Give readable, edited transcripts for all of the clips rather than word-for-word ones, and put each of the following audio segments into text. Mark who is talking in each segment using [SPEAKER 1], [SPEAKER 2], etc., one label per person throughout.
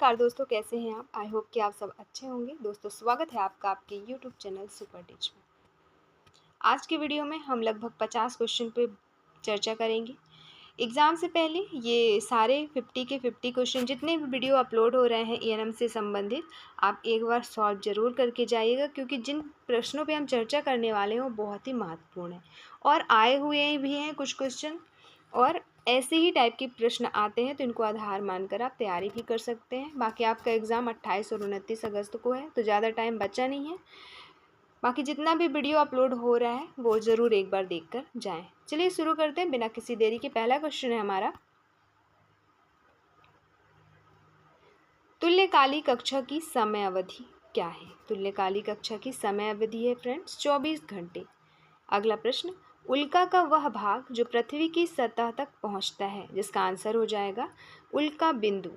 [SPEAKER 1] नमस्कार दोस्तों, कैसे हैं आप? आई होप कि आप सब अच्छे होंगे। दोस्तों, स्वागत है आपका आपके यूट्यूब चैनल सुपर टीच में। आज के वीडियो में हम लगभग 50 क्वेश्चन पे चर्चा करेंगे। एग्ज़ाम से पहले ये सारे 50 के 50 क्वेश्चन जितने भी वीडियो अपलोड हो रहे हैं ईएनएम से संबंधित, आप एक बार सॉल्व ज़रूर करके जाइएगा, क्योंकि जिन प्रश्नों पे हम चर्चा करने वाले हैं वो बहुत ही महत्वपूर्ण है और आए हुए भी हैं कुछ क्वेश्चन, और ऐसे ही टाइप के प्रश्न आते हैं तो इनको आधार मानकर आप तैयारी भी कर सकते हैं। बाकी आपका एग्ज़ाम 28 और 29 अगस्त को है, तो ज़्यादा टाइम बचा नहीं है। बाकी जितना भी वीडियो अपलोड हो रहा है वो ज़रूर एक बार देख कर जाएँ। चलिए शुरू करते हैं बिना किसी देरी के। पहला क्वेश्चन है हमारा, तुल्यकालिक कक्षा की समय अवधि क्या है? तुल्यकालिक कक्षा की समय अवधि है फ्रेंड्स 24 घंटे। अगला प्रश्न, उल्का का वह भाग जो पृथ्वी की सतह तक पहुंचता है, जिसका आंसर हो जाएगा उल्का बिंदु।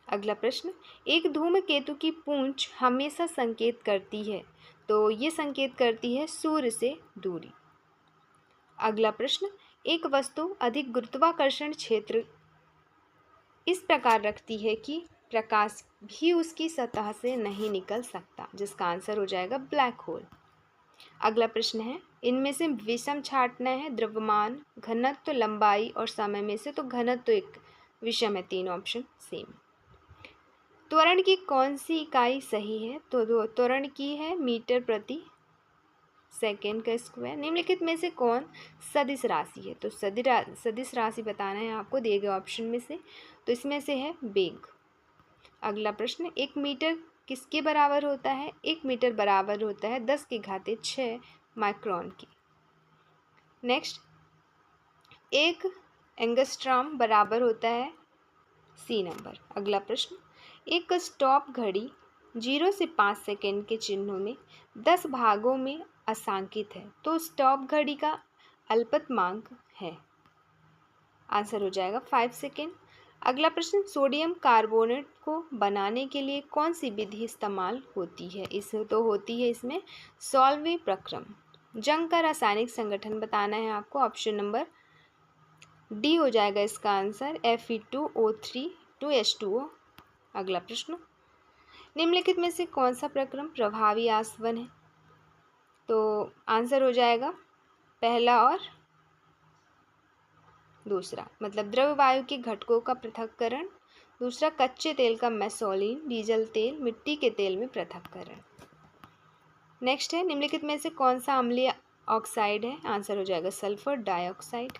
[SPEAKER 1] अगला प्रश्न, एक धूमकेतु की पूंछ हमेशा संकेत करती है, तो ये संकेत करती है सूर्य से दूरी। अगला प्रश्न, एक वस्तु अधिक गुरुत्वाकर्षण क्षेत्र इस प्रकार रखती है कि प्रकाश भी उसकी सतह से नहीं निकल सकता, जिसका आंसर हो जाएगा ब्लैक होल। अगला प्रश्न है, इनमें से विषम छांटना है द्रव्यमान, घनत्व, लंबाई और समय में से, तो घनत्व एक विषम है, 3 ऑप्शन सेम। त्वरण की कौन सी इकाई सही है? तो त्वरण की है मीटर प्रति सेकेंड का स्क्वायर। निम्नलिखित में से कौन सदिश राशि है? तो सदिश राशि बताना है आपको दिए गए ऑप्शन में से, तो इसमें से है वेग। अगला प्रश्न, 1 मीटर किसके बराबर होता है? 1 मीटर बराबर होता है 10⁶ माइक्रोन की। नेक्स्ट, 1 एंगस्ट्रॉम बराबर होता है सी नंबर। अगला प्रश्न, एक स्टॉप घड़ी 0 से 5 सेकेंड के चिन्हों में 10 भागों में असांकित है, तो स्टॉप घड़ी का अल्पतमांक है, आंसर हो जाएगा 5 सेकेंड। अगला प्रश्न, सोडियम कार्बोनेट को बनाने के लिए कौन सी विधि इस्तेमाल होती है? होती है इसमें सॉल्वे प्रक्रम। जंग का रासायनिक संगठन बताना है आपको, ऑप्शन नंबर डी हो जाएगा इसका आंसर, Fe2O3 2H2O। अगला प्रश्न, निम्नलिखित में से कौन सा प्रक्रम प्रभावी आसवन है? तो आंसर हो जाएगा पहला और दूसरा, मतलब द्रव वायु के घटकों का पृथक्करण, दूसरा कच्चे तेल का मैसोलिन, डीजल तेल, मिट्टी के तेल में पृथक्करण। नेक्स्ट है, निम्नलिखित में से कौन सा अम्लीय ऑक्साइड है? आंसर हो जाएगा सल्फर डाइऑक्साइड।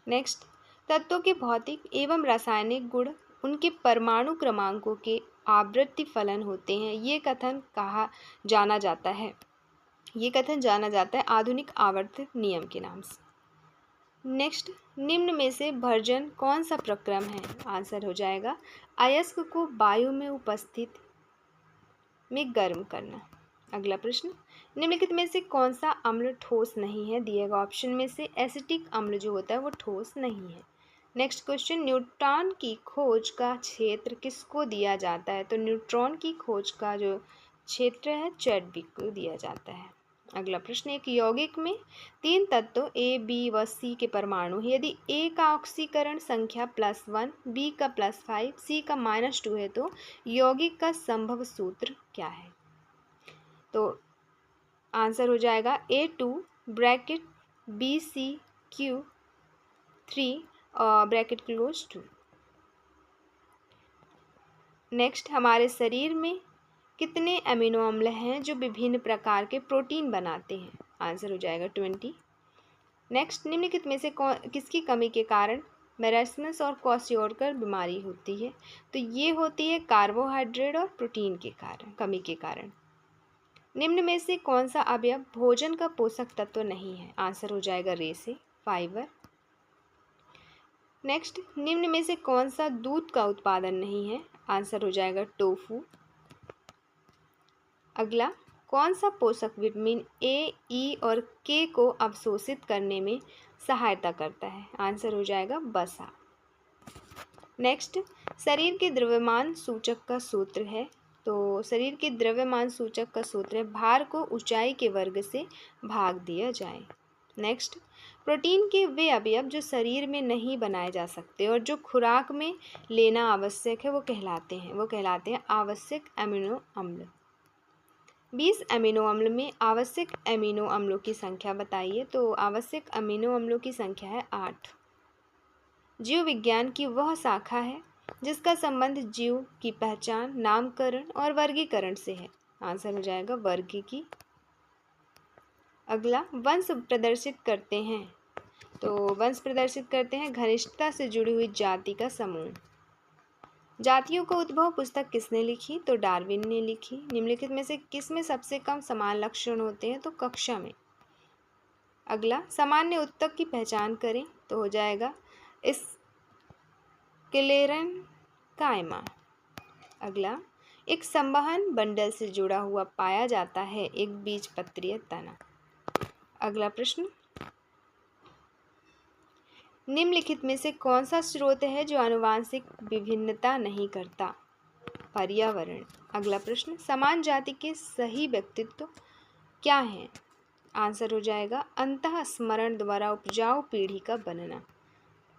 [SPEAKER 1] नेक्स्ट, तत्वों के भौतिक एवं रासायनिक गुण उनके परमाणु क्रमांकों के आवृत्ति फलन होते हैं, ये कथन जाना जाता है आधुनिक आवर्त नियम के नाम से। नेक्स्ट, निम्न में से भर्जन कौन सा प्रक्रम है? आंसर हो जाएगा अयस्क को वायु में उपस्थित में गर्म करना। अगला प्रश्न, निम्नलिखित में से कौन सा अम्ल ठोस नहीं है? दिए गए ऑप्शन में से एसिटिक अम्ल जो होता है वो ठोस नहीं है। नेक्स्ट क्वेश्चन, न्यूट्रॉन की खोज का क्षेत्र किसको दिया जाता है? तो न्यूट्रॉन की खोज का जो क्षेत्र है चैडविक को दिया जाता है। अगला प्रश्न, एक यौगिक में 3 तत्व ए, बी व सी के परमाणु हैं। यदि ए का ऑक्सीकरण संख्या +1, बी का +5, सी का -2 है, तो यौगिक का संभव सूत्र क्या है? तो आंसर हो जाएगा A2 bracket BCQ3 bracket close 2। Next, हमारे शरीर में कितने अमीनो अम्ल हैं जो विभिन्न प्रकार के प्रोटीन बनाते हैं? आंसर हो जाएगा 20। नेक्स्ट, निम्नलिखित में से किसकी कमी के कारण मेरेस्मस और क्वाशियोरकर बीमारी होती है? तो ये होती है कार्बोहाइड्रेट और प्रोटीन के कारण, कमी के कारण। निम्न में से कौन सा अवयव भोजन का पोषक तत्व नहीं है? आंसर हो जाएगा रेसे, फाइबर। नेक्स्ट, निम्न में से कौन सा दूध का उत्पादन नहीं है? आंसर हो जाएगा टोफू। अगला, कौन सा पोषक विटामिन ए, ई और के को अवशोषित करने में सहायता करता है? आंसर हो जाएगा वसा। नेक्स्ट, शरीर के द्रव्यमान सूचक का सूत्र है, तो शरीर के द्रव्यमान सूचक का सूत्र है भार को ऊंचाई के वर्ग से भाग दिया जाए। नेक्स्ट, प्रोटीन के वे अवयव जो शरीर में नहीं बनाए जा सकते और जो खुराक में लेना आवश्यक है वो कहलाते हैं आवश्यक अमीनो अम्ल। 20 अमीनो अम्ल में आवश्यक अमीनो अम्लों की संख्या बताइए। तो आवश्यक अमीनो अम्लों की संख्या है 8। जीव विज्ञान की वह शाखा है जिसका संबंध जीव की पहचान, नामकरण और वर्गीकरण से है। आंसर हो जाएगा वर्गीकी। अगला, वंश प्रदर्शित करते हैं। तो वंश प्रदर्शित करते हैं घनिष्ठता से जुड़ी हुई जाति का समूह। जातियों का उद्भव पुस्तक किसने लिखी? तो डार्विन ने लिखी। निम्नलिखित में से किस में सबसे कम समान लक्षण होते हैं? तो कक्षा में। अगला, सामान्य उत्तक की पहचान करें। तो हो जाएगा स्क्लेरेनकाइमा। अगला, एक संवहन बंडल से जुड़ा हुआ पाया जाता है एक बीजपत्रीय तना। अगला प्रश्न, निम्नलिखित में से कौन सा स्रोत है जो आनुवांशिक विभिन्नता नहीं करता? पर्यावरण। अगला प्रश्न, समान जाति के सही व्यक्तित्व क्या हैं? आंसर हो जाएगा अंतःस्मरण द्वारा उपजाऊ पीढ़ी का बनना।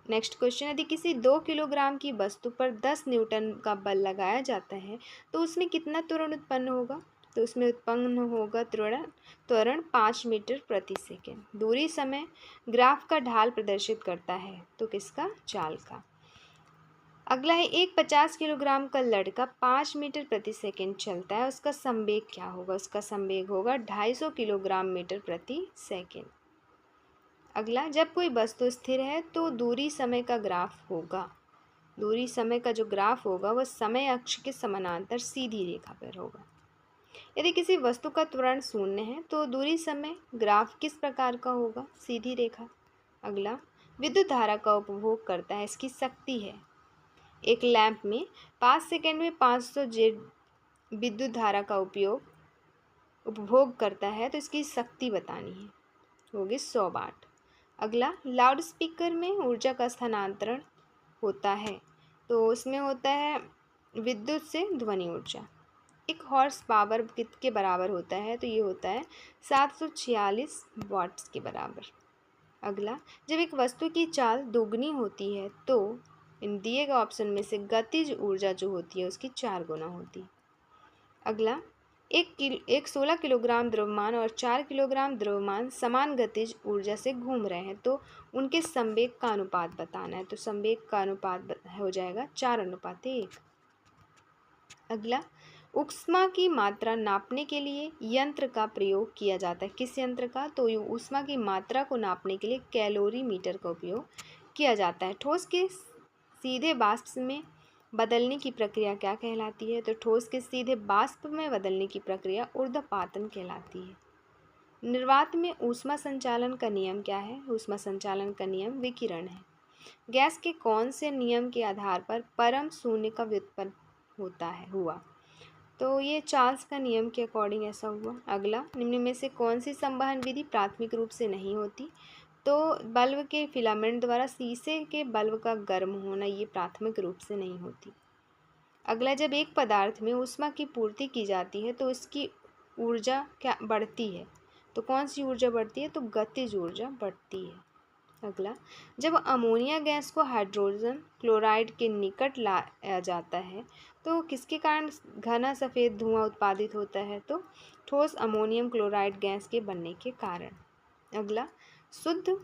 [SPEAKER 1] नेक्स्ट क्वेश्चन, यदि किसी 2 किलोग्राम की वस्तु पर 10 न्यूटन का बल लगाया जाता है तो उसमें कितना त्वरण उत्पन्न होगा? तो उसमें उत्पन्न होगा त्वरण 5 मीटर प्रति सेकेंड। दूरी समय ग्राफ का ढाल प्रदर्शित करता है। तो किसका? चाल का। अगला है, एक 50 किलोग्राम का लड़का 5 मीटर प्रति सेकेंड चलता है, उसका संवेग क्या होगा? उसका संवेग होगा 250 किलोग्राम मीटर प्रति सेकेंड। अगला, जब कोई वस्तु स्थिर है तो दूरी समय का ग्राफ होगा। दूरी समय का जो ग्राफ होगा वह समय अक्ष के समानांतर सीधी रेखा पर होगा। यदि किसी वस्तु का त्वरण 0 है तो दूरी समय ग्राफ किस प्रकार का होगा? सीधी रेखा। अगला, विद्युत धारा का उपभोग करता है, इसकी शक्ति है। एक लैंप में 5 सेकंड में 500 जेट विद्युत धारा का उपभोग करता है, तो इसकी शक्ति बतानी है, होगी 100 वाट। अगला, लाउड स्पीकर में ऊर्जा का स्थानांतरण होता है, तो उसमें होता है विद्युत से ध्वनि ऊर्जा। एक हॉर्स पावर कितने बराबर होता है? तो ये होता है 746 वाट्स के बराबर। अगला, जब एक वस्तु की चाल दोगुनी होती है तो इन दिए गए ऑप्शन में से गतिज ऊर्जा जो होती है उसकी 4 गुना होती है। अगला, एक 16 किलोग्राम द्रव्यमान और 4 किलोग्राम द्रव्यमान समान गतिज ऊर्जा से घूम रहे हैं, तो उनके संवेग का अनुपात बताना है। तो संवेग का अनुपात हो जाएगा 4:1। अगला, ऊष्मा की मात्रा नापने के लिए यंत्र का प्रयोग किया जाता है। किस यंत्र का? तो ऊष्मा की मात्रा को नापने के लिए कैलोरीमीटर का उपयोग किया जाता है। ठोस के सीधे वाष्प में बदलने की प्रक्रिया क्या कहलाती है? तो ठोस के सीधे वाष्प में बदलने की प्रक्रिया ऊर्ध्वपातन कहलाती है। निर्वात में ऊष्मा संचालन का नियम क्या है? ऊष्मा संचालन का नियम विकिरण है। गैस के कौन से नियम के आधार पर परम शून्य का व्युत्पन्न हुआ? तो ये चार्ल्स का नियम के अकॉर्डिंग ऐसा हुआ। अगला, निम्न में से कौन सी संवहन विधि प्राथमिक रूप से नहीं होती? तो बल्ब के फिलामेंट द्वारा शीशे के बल्ब का गर्म होना ये प्राथमिक रूप से नहीं होती। अगला, जब एक पदार्थ में ऊष्मा की पूर्ति की जाती है तो इसकी ऊर्जा क्या बढ़ती है? तो कौन सी ऊर्जा बढ़ती है? तो गतिज ऊर्जा बढ़ती है। अगला, जब अमोनिया गैस को हाइड्रोजन क्लोराइड के निकट लाया जाता है तो किसके कारण घना सफ़ेद धुआं उत्पादित होता है? तो ठोस अमोनियम क्लोराइड गैस के बनने के कारण। अगला, शुद्ध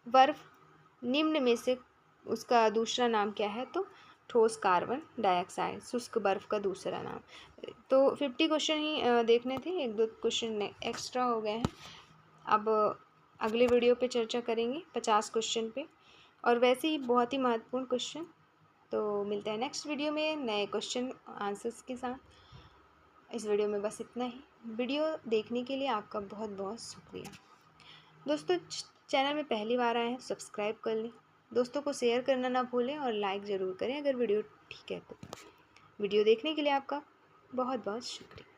[SPEAKER 1] बर्फ निम्न में से उसका दूसरा नाम क्या है? तो ठोस कार्बन डाइऑक्साइड, शुष्क बर्फ का दूसरा नाम। तो 50 क्वेश्चन ही देखने थे, 1-2 क्वेश्चन एक्स्ट्रा हो गए हैं। अब अगले वीडियो पे चर्चा करेंगे 50 क्वेश्चन पे, और वैसे ही बहुत ही महत्वपूर्ण क्वेश्चन। तो मिलते हैं नेक्स्ट वीडियो में नए क्वेश्चन आंसर्स के साथ। इस वीडियो में बस इतना ही। वीडियो देखने के लिए आपका बहुत बहुत शुक्रिया। दोस्तों, चैनल में पहली बार आए हैं सब्सक्राइब कर लें, दोस्तों को शेयर करना ना भूलें और लाइक ज़रूर करें अगर वीडियो ठीक है तो। वीडियो देखने के लिए आपका बहुत बहुत शुक्रिया।